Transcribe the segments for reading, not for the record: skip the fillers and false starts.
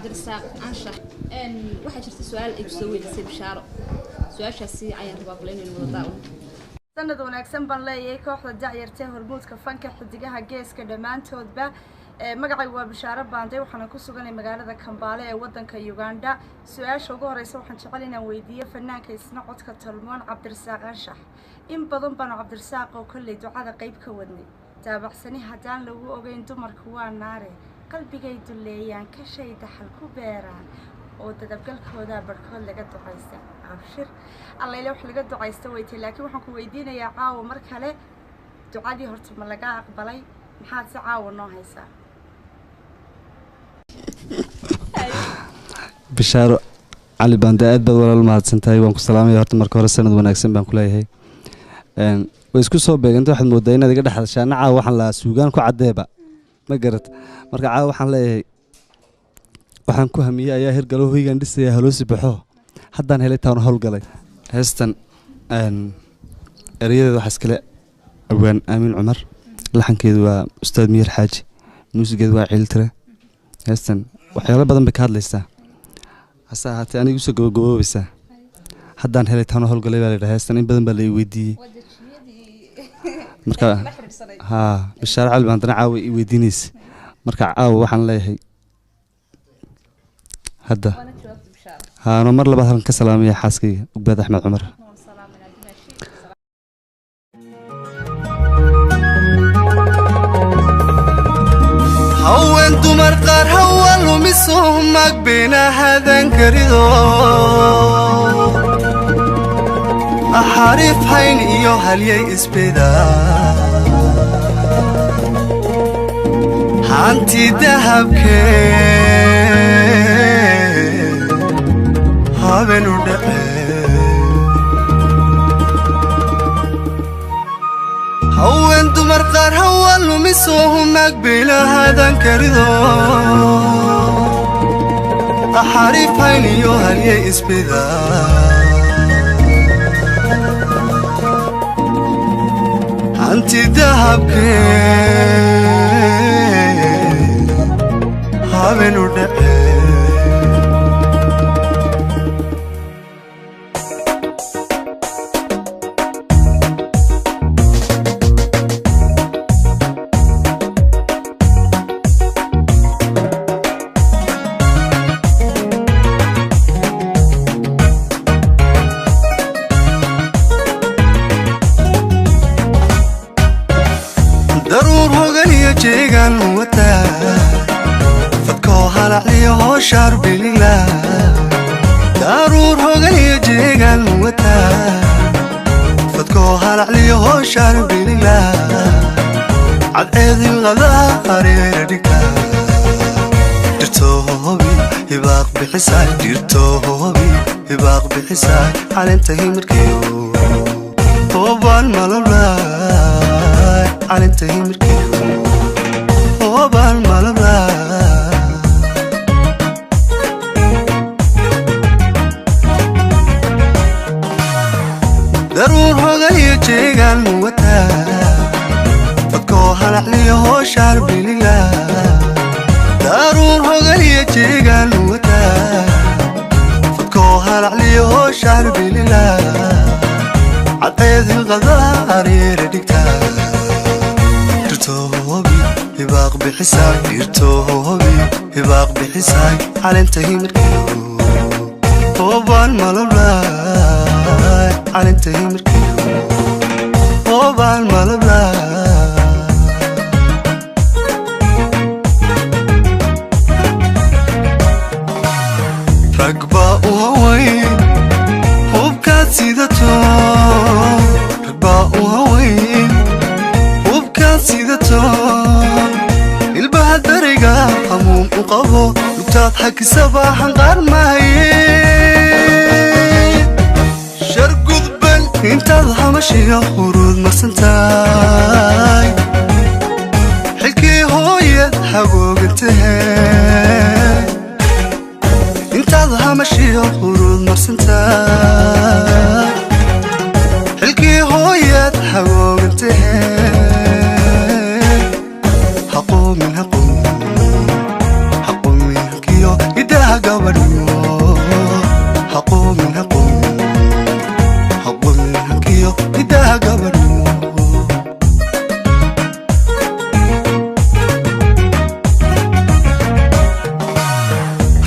الرزاق أنشح إن واحد شفت سؤال يسوي لسه بشارة سؤال شخصي عين ربابلين الموضوع sanad wanaagsan baan leeyahay kooxda da'yarta hormuudka fanka xidigaha geeska dhamaantoodba magacay waa bishaaro baanday waxaan ku suganay magaalada Kampala ee wadanka Uganda su'aasha ugu horeysa waxaan jecel inaan weydiiyo fanaanka isna codka Talmoon Cabdirasaaq Anshax in badan baan Cabdirasaaq oo kulli ducada qayb ka wadnay taabacsani hadaan lagu ogeyn dumarku waa naare qalbigay duleeyaan ka shayda xal ku beeraan oo dadabgalkooda barkood laga duqaysta abshir alla ilaahay wax laga duqaysta waytay laakiin waxaan ku weydiinayaa caawa mar kale ducadii horta ma laga aqbalay maxaad si caawa noo haysaa bishaaro cali baan aad baad walaal mahadsantahay waan ku salaamay horta marka hore sanad wanaagsan baan ku leeyahay way isku soo beegantay waxaad moodaa inaad iga dhaxashaa caawa waxaan la suugaan ku cadeeba ma garad marka caawa waxaan leeyahay waxaan ku hamiyay ayaa hirgalo hoygan dhisay haloosi baxo haddaan helay taan hawl galay heestan eriyada waxa iskale awaan aamin cumar laxankeedu waa ustaad miir xaaji muusigeedu waa ciiltire heestan waxyaalo badan bay ka hadlaysaa hasa haatee anigu soo gabagaboobaysaa haddaan helay taan hawl galay baa la heestan in badan baa la weydiiyay marka bishaaro cali baan caawa i weydiinaysa marka caawa waxaan leeyahay هذا ها أنا مر لبعض هالكسلام يا حاسكي وبعد أحمد عمر هون دمر قار هون ومسهم بينا هذا كريدو أحارف هين إيو هاليا إسبيدا هانتي دهب هون دمر قار هون ومسوهم مقبلة هذا كريدو أحارف هينيو هاليا إسبيدا أنتي دهب هابن ودقي ضرور هوغانيا جيغان وتا فدكو هالعلي هوشار بليلا ضرور هوغانيا جيغان وتا فدكو هالعلي هوشار بليلا عد ايدي الغذاء قرير ديكا ديرتوهوبي هباق بحساي ديرتوهوبي هباق بحساي علنتهي مركيو طوبان مالولاي علنتهي مركيو طوبان مالولاي ضرور هوغانيا جيغان موتا فدكو هالعلي هوشار بليلا ضرور هوغانيا جيغان موتا فدكو هالعلي هوشار بليلا عطيذ الغذاء رير ديكتا ديرتوهوبي هباق بحساي ديرتوهوبي هباق بحساي علنتهي مركيو طوبان مالولاي علنتهي مركيو طوبان مالولاي رقبة وهوين وبكات سيدتو رقبة وهوين وبكات سيدتو البهد دريقة هموم وقبو لبتات حكي صباحا غار ماهيين شرق ذبل انت ضحمشي خروض مرسنتاي حلكي هوية حقوق انتهي انت ضحمشي خروض مرسنتاي حلكي هوية حقوق انتهي حقو من حقو حقو من حقيو إذا قبرنو حقومن حقومن هنكيو إداها قبرنو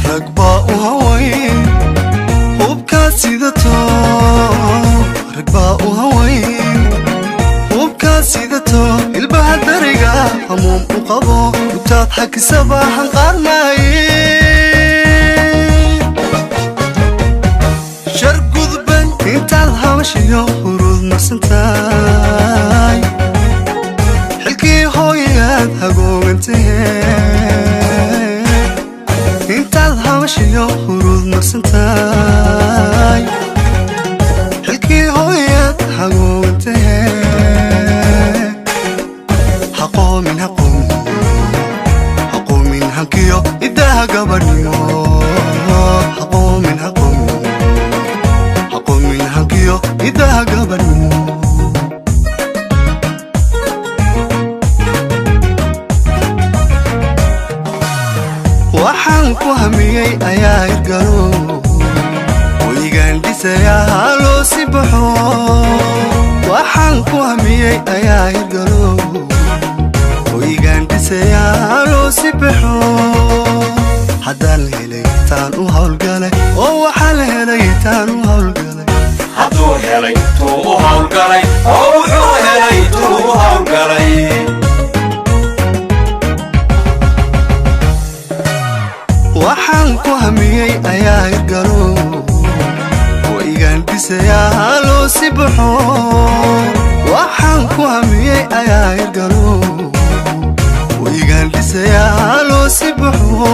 رقبا وهوين وبكا سيدتو رقبا وهوين وبكا سيدتو البهد درقا هموم وقبو وبتضحك صباحا قارناي شرق ذبن انت الهوشيو ورود مرسنتاي حلكي هويات هقوم انتهي انت الهوشيو ورود مرسنتاي حلكي هويات هقوم انتهي حقومن حقومن هنكيو إداها قبرنو حقومن حقومن هنكيو إداها قبرنو waxaan ku hamiyey ayaa irgalo weligaan dhisayaa loo si baxo waxaan ku hamiyey ayaa irgalo weligaan dhisayaa loo si baxo haddaan helay taan u hawlgalay oo waxaa la helay taan u hawlgalay hadduu helay tuu u hawlgalay oo wuxuu helay tuu u hawlgalay waxaan ku hamiyey ayaa irgalo weligaan dhisayaa loo si baxo waxaan ku hamiyey ayaa irgalo weligaan dhisayaa loo si baxo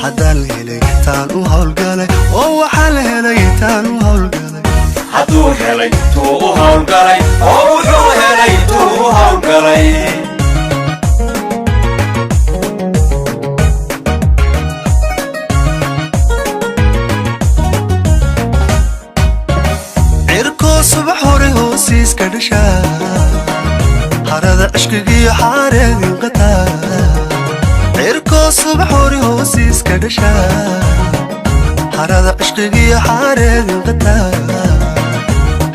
haddaan helay taan u hawlgalay oo waxaa la helay taan u hawlgalay hadduu helay tuu u hawlgalay oo wuxuu helay tuu u hawlgalay صبح هوري هوسيس كدشا حرادة عشقي حارد انقطع عركو صبح هوري هوسيس كدشا حرادة عشقي حارد انقطع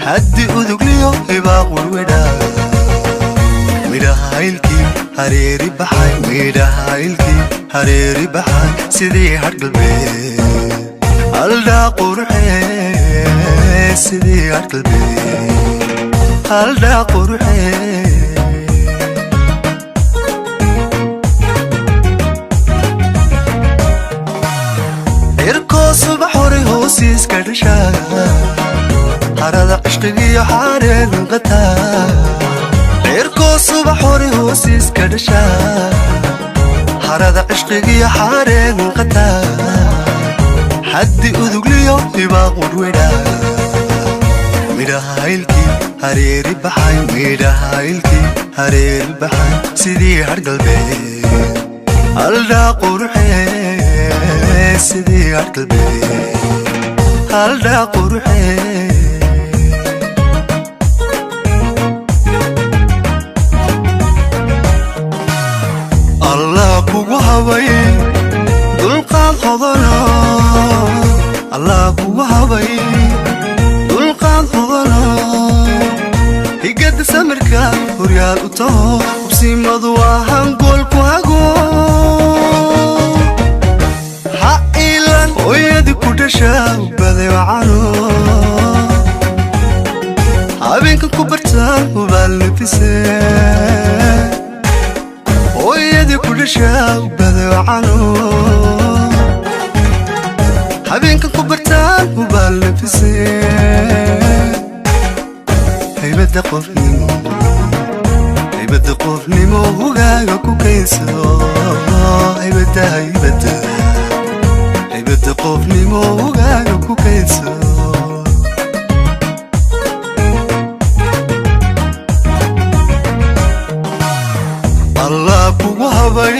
حدي أذقليو هباق والودا ميدا هايلكي هريري بحاي ميدا هايلكي هريري بحاي سيدي حرق البيت هلدا قرحي سيدي قلبي هلدا قرحي إركو صبح وري هوسيس كدشا حرادة عشقي حارد انقطع إركو صبح وري هوسيس كدشا حرادة عشقي حارد انقطع حدي أذقليو هباق والودا ميدا هايلكي هريري بحاي ميدا هايلكي هريري بحاي سيدي حرق البيت هلدا قرحي سيدي حرق البيت هلدا قرحي الله بوغو هواي دلقان خضنا الله بوغو هواي دلقان خضنا هيقد سمركا وريال وطو وبسيمضو هنقول كواغو حقيلان ويدي كودشا وبذي وعانو هابينك كبرتان وبالنفسين ويدي كودشا وبذي وعانو هابينك كبرتان وبالنفسين هيبدا قفنيمو هيبدا قفنيمو وغاقا كوكيسو هيبدا قفنيمو وغاقا كوكيسو الله بوغو هباي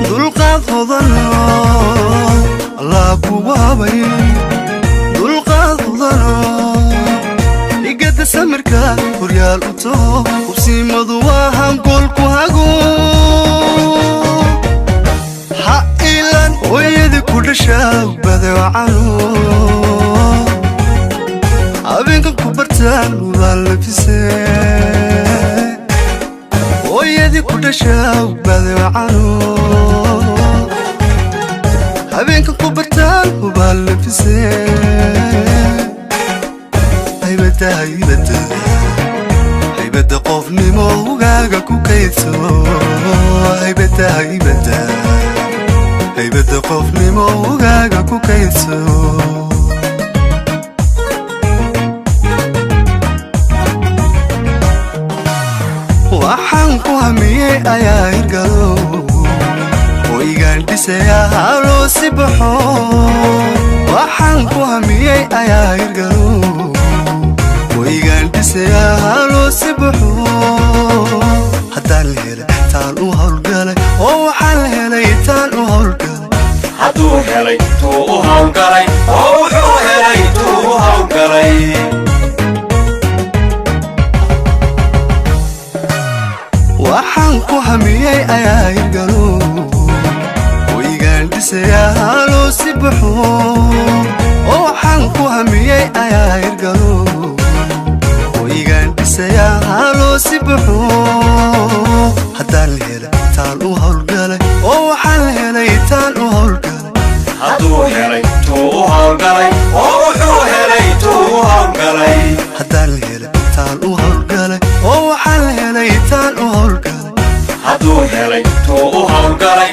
دلقاد خضنا الله بوغو هباي دلقاد خضنا يقد سمركا وريال وطو وبسيمضو هنقول كواغو حقيلان ويدي dhashaa bade wacano habeenkan ku bartaan waa labisee hooyadii ku dhashaa bade wacano habeenkan ku bartaan waa labisee haybada qofnimo ugaaga ku kaydso haybada qofnimo ugaaga ku kaydso waxaan ku hamiyey ayaa hirgalo hoygaan dhisayaa haloo si baxo waxaan ku hamiyey ayaa hirgalo hoygaan dhisayaa haloo si baxo haddaan la helay taan u hawlgalay oo waxaan la helay taan u hawlgalay hadduu helay tuu u hawlgalay oo wuxuu helay tuu u hawlgalay waxaan ku hamiyey ayaa hirgalo hoygaan dhisayaa haloo si baxo oo waxaan ku hamiyey ayaa hirgalo hoygaan dhisayaa haloo si baxo haddaan la helay taan u hawlgalay oo waxaan la helay taan u hawlgalay hadduu helay tuu u hawlgalay oo wuxuu helay tuu u hawlgalay haddaan la helay taan u hawlgalay oo waxaan la helay taan u hawlgalay hadduu helay tuu u hawlgalay